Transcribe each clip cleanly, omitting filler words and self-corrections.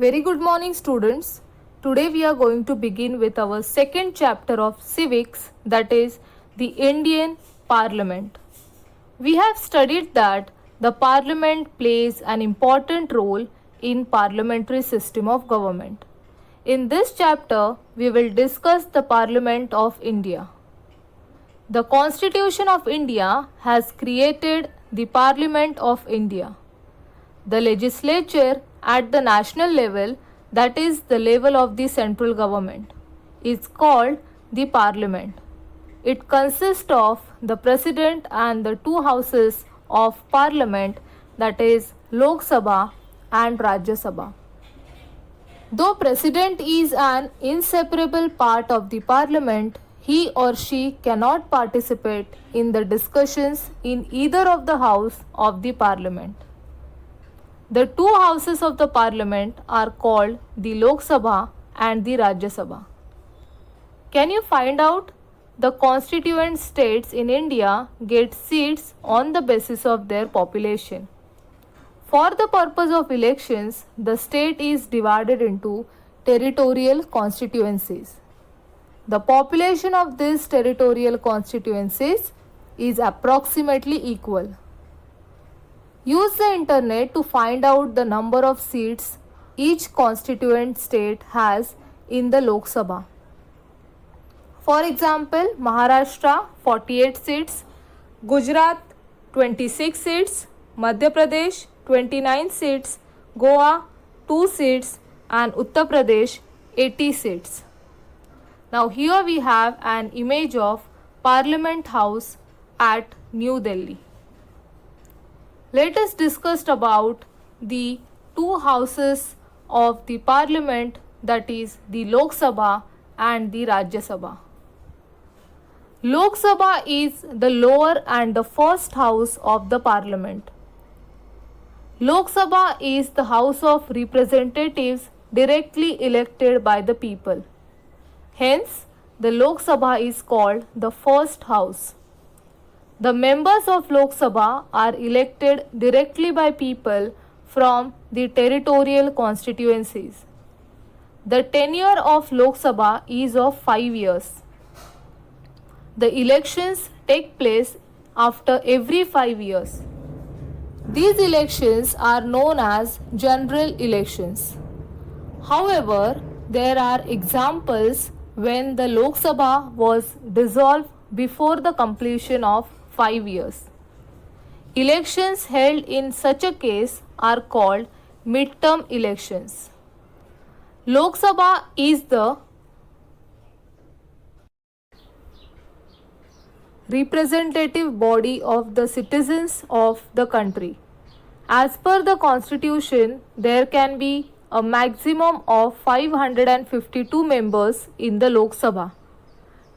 Very good morning, students. Today we are going to begin with our second chapter of civics, that is the Indian Parliament. We have studied that the Parliament plays an important role in parliamentary system of government. In this chapter, we will discuss the Parliament of India. The Constitution of India has created the Parliament of India. The legislature at the national level, that is the level of the central government, is called the parliament. It consists of the president and the two houses of parliament, that is Lok Sabha and Rajya Sabha. Though president is an inseparable part of the parliament, he or she cannot participate in the discussions in either of the house of the parliament. The two houses of the parliament are called the Lok Sabha and the Rajya Sabha. Can you find out? The constituent states in India get seats on the basis of their population. For the purpose of elections, the state is divided into territorial constituencies. The population of these territorial constituencies is approximately equal. Use the internet to find out the number of seats each constituent state has in the Lok Sabha. For example, Maharashtra 48 seats, Gujarat 26 seats, Madhya Pradesh 29 seats, Goa 2 seats and Uttar Pradesh 80 seats. Now here we have an image of Parliament House at New Delhi. Let us discuss about the two houses of the parliament, that is the Lok Sabha and the Rajya Sabha. Lok Sabha is the lower and the first house of the parliament. Lok Sabha is the house of representatives directly elected by the people. Hence, the Lok Sabha is called the first house. The members of Lok Sabha are elected directly by people from the territorial constituencies. The tenure of Lok Sabha is of 5 years. The elections take place after every 5 years. These elections are known as general elections. However, there are examples when the Lok Sabha was dissolved before the completion of 5 years. Elections held in such a case are called midterm elections. Lok Sabha is the representative body of the citizens of the country. As per the constitution, there can be a maximum of 552 members in the Lok Sabha.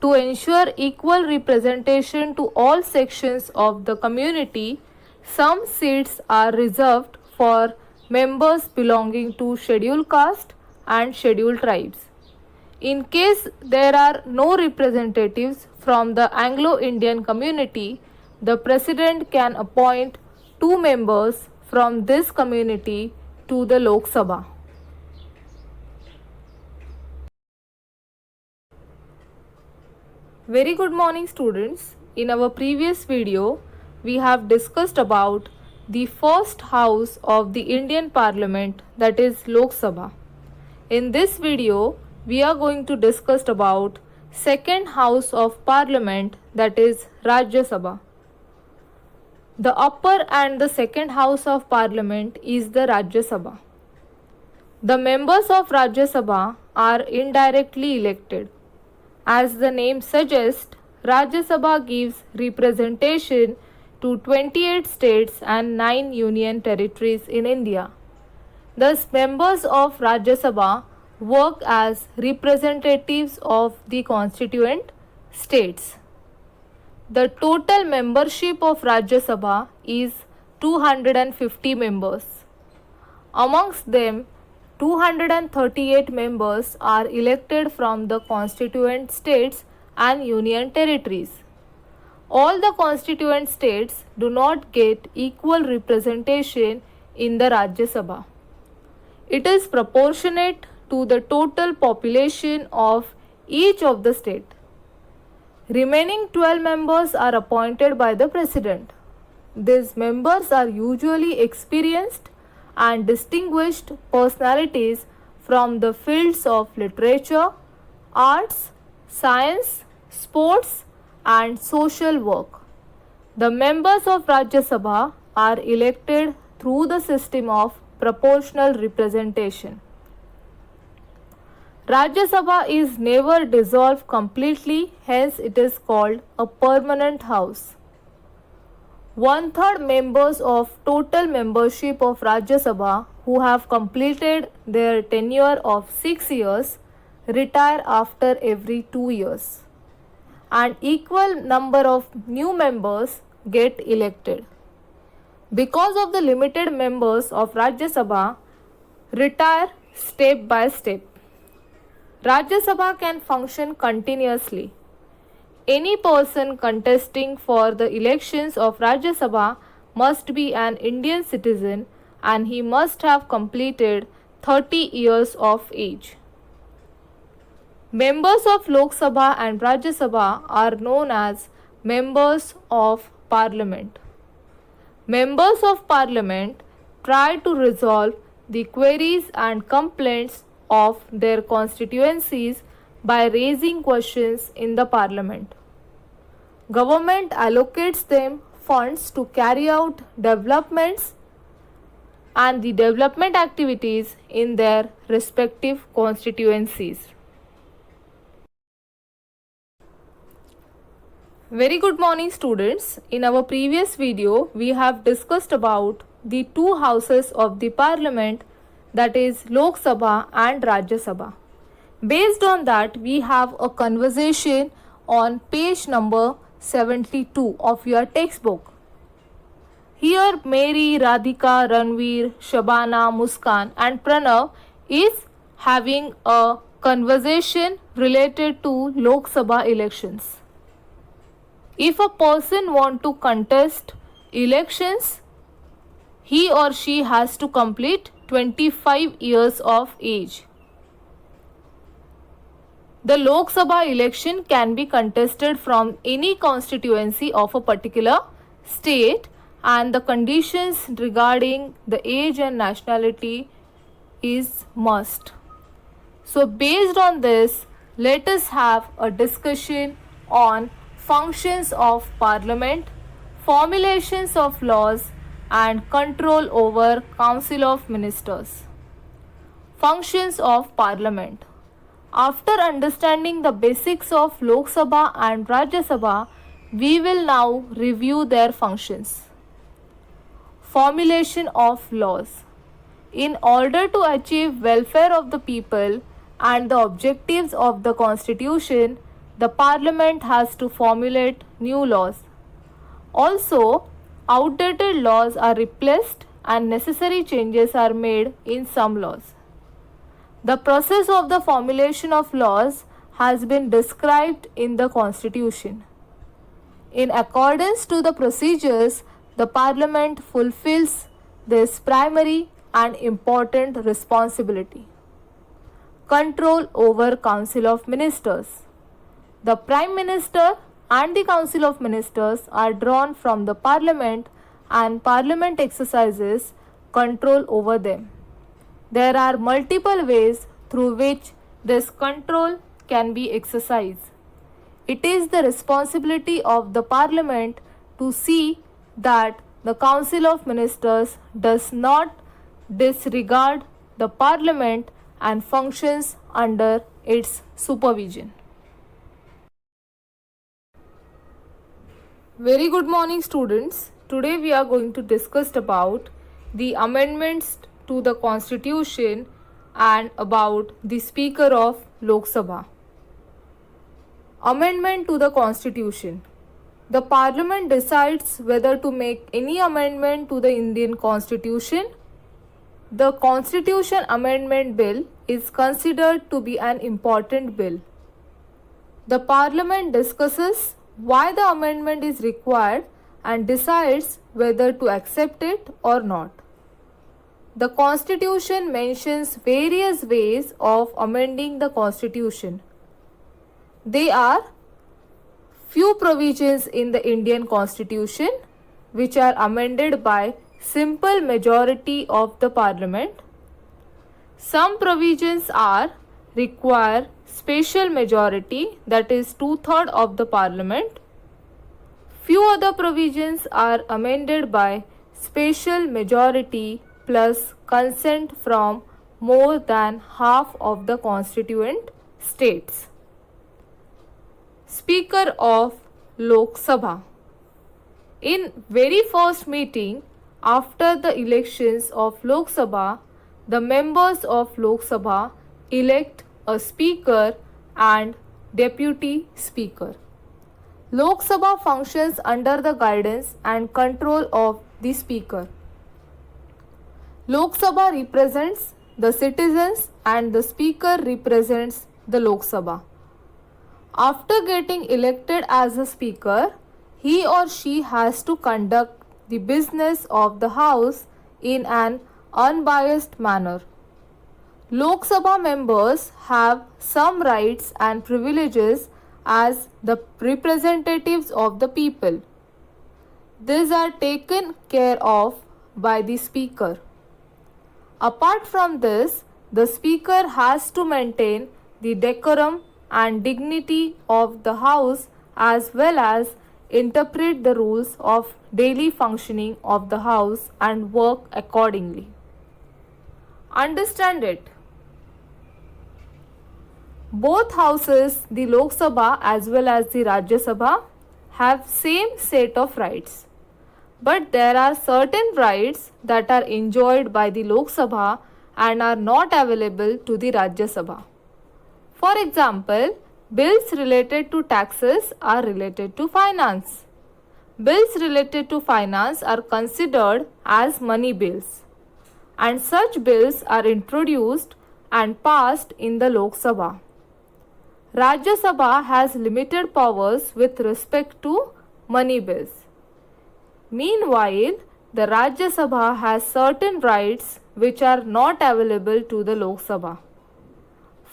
To ensure equal representation to all sections of the community, some seats are reserved for members belonging to scheduled caste and scheduled tribes. In case there are no representatives from the Anglo-Indian community, the president can appoint 2 members from this community to the Lok Sabha. Very good morning, students. In our previous video, we have discussed about the first house of the Indian Parliament, that is Lok Sabha. In this video, we are going to discuss about second house of Parliament, that is Rajya Sabha. The upper and the second house of Parliament is the Rajya Sabha. The members of Rajya Sabha are indirectly elected. As the name suggests, Rajya Sabha gives representation to 28 states and 9 union territories in India. Thus, members of Rajya Sabha work as representatives of the constituent states. The total membership of Rajya Sabha is 250 members. Amongst them, 238 members are elected from the constituent states and union territories. All the constituent states do not get equal representation in the Rajya Sabha. It is proportionate to the total population of each of the state. Remaining 12 members are appointed by the President. These members are usually experienced and distinguished personalities from the fields of literature, arts, science, sports, and social work. The members of Rajya Sabha are elected through the system of proportional representation. Rajya Sabha is never dissolved completely, hence it is called a permanent house. 1/3 members of total membership of Rajya Sabha who have completed their tenure of 6 years retire after every 2 years. An equal number of new members get elected. Because of the limited members of Rajya Sabha retire step by step. Rajya Sabha can function continuously. Any person contesting for the elections of Rajya Sabha must be an Indian citizen and he must have completed 30 years of age. Members of Lok Sabha and Rajya Sabha are known as members of Parliament. Members of Parliament try to resolve the queries and complaints of their constituencies by raising questions in the Parliament. Government allocates them funds to carry out developments and the development activities in their respective constituencies. Very good morning students. In our previous video, we have discussed about the two houses of the Parliament, that is Lok Sabha and Rajya Sabha. Based on that, we have a conversation on page number 72 of your textbook. Here Mary, Radhika, Ranveer, Shabana, Muskan and Pranav is having a conversation related to Lok Sabha elections. If a person want to contest elections, he or she has to complete 25 years of age. The Lok Sabha election can be contested from any constituency of a particular state and the conditions regarding the age and nationality is must. So based on this, let us have a discussion on functions of Parliament, formulations of laws and control over Council of Ministers. Functions of Parliament. After understanding the basics of Lok Sabha and Rajya Sabha, we will now review their functions. Formulation of laws. In order to achieve welfare of the people and the objectives of the Constitution, the Parliament has to formulate new laws. Also, outdated laws are replaced and necessary changes are made in some laws. The process of the formulation of laws has been described in the Constitution. In accordance to the procedures, the Parliament fulfills this primary and important responsibility. Control over Council of Ministers. The Prime Minister and the Council of Ministers are drawn from the Parliament and Parliament exercises control over them. There are multiple ways through which this control can be exercised. It is the responsibility of the Parliament to see that the Council of Ministers does not disregard the Parliament and functions under its supervision. Very good morning students. Today we are going to discuss about the amendments to the Constitution and about the Speaker of Lok Sabha. Amendment to the Constitution. The Parliament decides whether to make any amendment to the Indian Constitution. The Constitution Amendment Bill is considered to be an important bill. The Parliament discusses why the amendment is required and decides whether to accept it or not. The Constitution mentions various ways of amending the Constitution. They are few provisions in the Indian Constitution which are amended by simple majority of the Parliament. Some provisions are require special majority, that is 2/3 of the Parliament. Few other provisions are amended by special majority plus consent from more than half of the constituent states. Speaker of Lok Sabha. In very first meeting after the elections of Lok Sabha, the members of Lok Sabha elect a speaker and deputy speaker. Lok Sabha functions under the guidance and control of the speaker. Lok Sabha represents the citizens and the speaker represents the Lok Sabha. After getting elected as a speaker, he or she has to conduct the business of the house in an unbiased manner. Lok Sabha members have some rights and privileges as the representatives of the people. These are taken care of by the speaker. Apart from this, the speaker has to maintain the decorum and dignity of the house as well as interpret the rules of daily functioning of the house and work accordingly. Understand it. Both houses, the Lok Sabha as well as the Rajya Sabha, have same set of rights. But there are certain rights that are enjoyed by the Lok Sabha and are not available to the Rajya Sabha. For example, bills related to taxes are related to finance. Bills related to finance are considered as money bills, and such bills are introduced and passed in the Lok Sabha. Rajya Sabha has limited powers with respect to money bills. Meanwhile, the Rajya Sabha has certain rights which are not available to the Lok Sabha.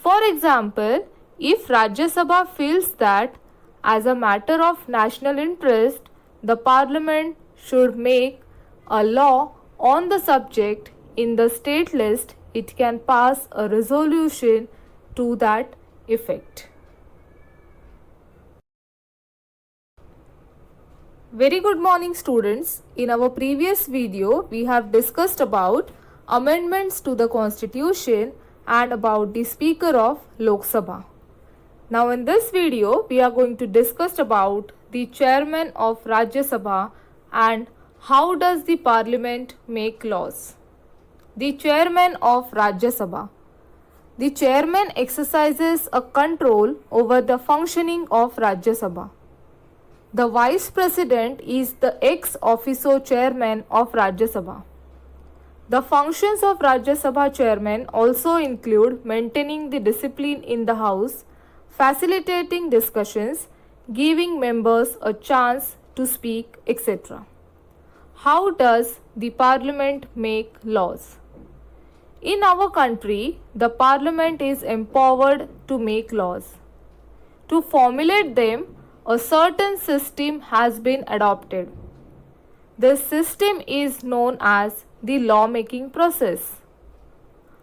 For example, if Rajya Sabha feels that as a matter of national interest, the Parliament should make a law on the subject in the state list, it can pass a resolution to that effect. Very good morning students. In our previous video, we have discussed about amendments to the Constitution and about the Speaker of Lok Sabha. Now in this video, we are going to discuss about the Chairman of Rajya Sabha and how does the Parliament make laws. The Chairman of Rajya Sabha. The Chairman exercises a control over the functioning of Rajya Sabha. The Vice President is the ex officio Chairman of Rajya Sabha. The functions of Rajya Sabha Chairman also include maintaining the discipline in the House, facilitating discussions, giving members a chance to speak, etc. How does the Parliament make laws? In our country, the Parliament is empowered to make laws. To formulate them, a certain system has been adopted. This system is known as the law-making process.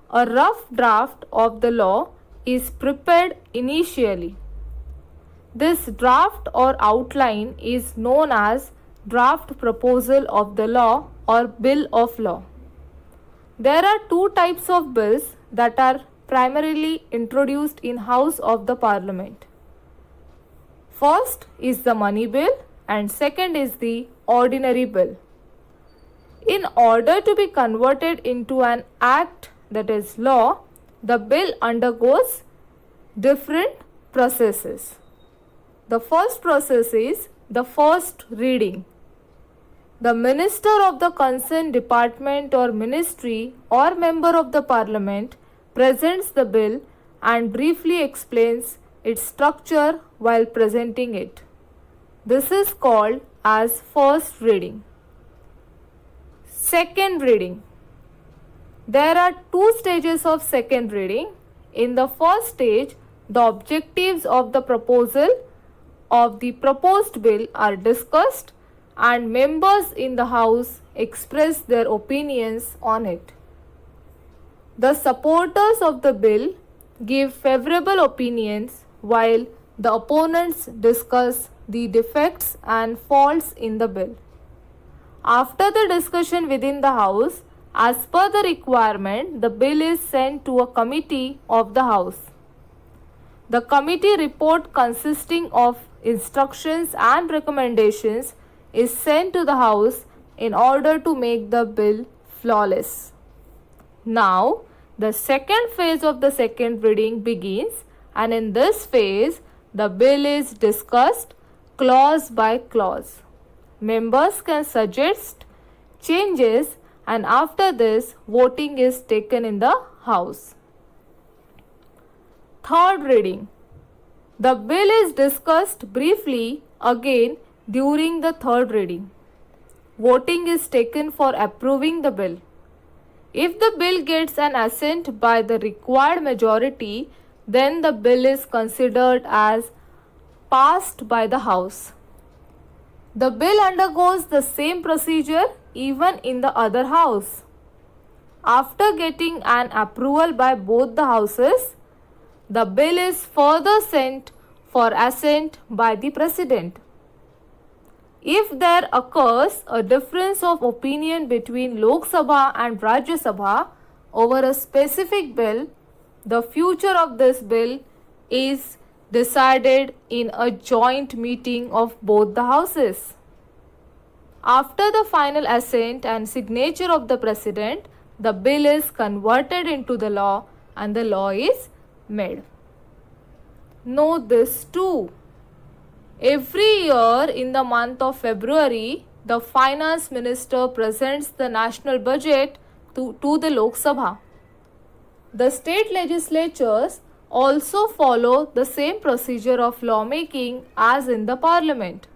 A rough draft of the law is prepared initially. This draft or outline is known as draft proposal of the law or bill of law. There are two types of bills that are primarily introduced in House of the Parliament. First is the money bill and second is the ordinary bill. In order to be converted into an act, that is law, the bill undergoes different processes. The first process is the first reading. The minister of the concerned department or ministry or member of the Parliament presents the bill and briefly explains its structure while presenting it. This is called as first reading. Second reading. There are two stages of second reading. In the first stage, the objectives of the proposal of the proposed bill are discussed and members in the House express their opinions on it. The supporters of the bill give favorable opinions while the opponents discuss the defects and faults in the bill. After the discussion within the House, as per the requirement, the bill is sent to a committee of the House. The committee report consisting of instructions and recommendations is sent to the House in order to make the bill flawless. Now, the second phase of the second reading begins, and in this phase, the bill is discussed clause by clause. Members can suggest changes, and after this, voting is taken in the House. Third reading. The bill is discussed briefly again during the third reading. Voting is taken for approving the bill. If the bill gets an assent by the required majority, then the bill is considered as passed by the House. The bill undergoes the same procedure even in the other house. After getting an approval by both the houses, the bill is further sent for assent by the President. If there occurs a difference of opinion between Lok Sabha and Rajya Sabha over a specific bill, the future of this bill is decided in a joint meeting of both the houses. After the final assent and signature of the President, the bill is converted into the law and the law is made. Know this too. Every year in the month of February, the Finance Minister presents the national budget to the Lok Sabha. The state legislatures also follow the same procedure of lawmaking as in the Parliament.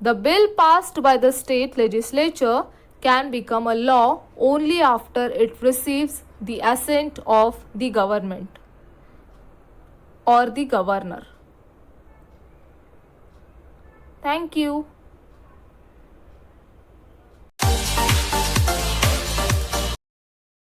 The bill passed by the state legislature can become a law only after it receives the assent of the government or the governor. Thank you.